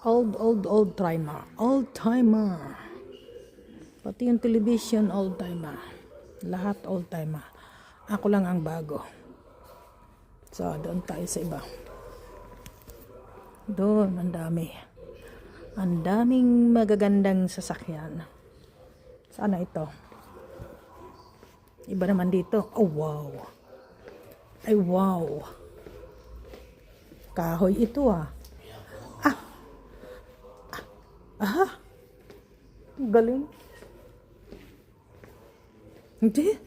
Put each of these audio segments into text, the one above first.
Old timer. Old timer. Pati yung television, old timer. Lahat old timer. Ako lang ang bago. So, doon tayo sa iba. Doon, ang dami. Ang daming magagandang sasakyan. Sana ito? Iba naman dito. Oh, wow. Ay, wow. Kahoy ito ah. Galing. Hindi.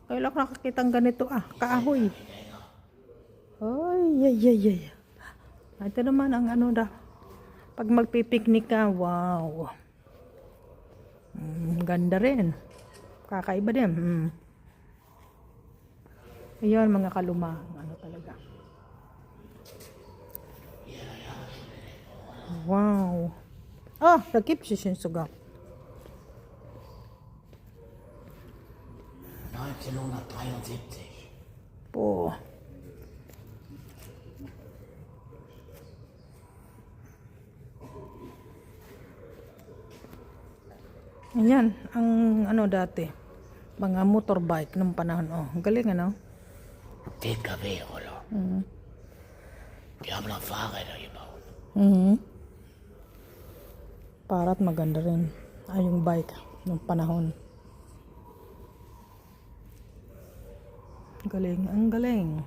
Kailan ko nakakita ng ganito ah. Kahoy. Ay. Ito naman ang ano da. Pag magpipiknik ka, wow. Ganda rin. Kakaiba din. Ayan, mga kaluma. Ano talaga. Wow. Ah, nagkip si Shinsuga. 1973. Po. Ayan, ang ano dati. Mga motorbike nung panahon. Oh, galing ano? DKV oder? Die haben noch Fahrräder gebaut. Para't maganda rin. Ay, yung bike nung panahon. Galing, ang galing.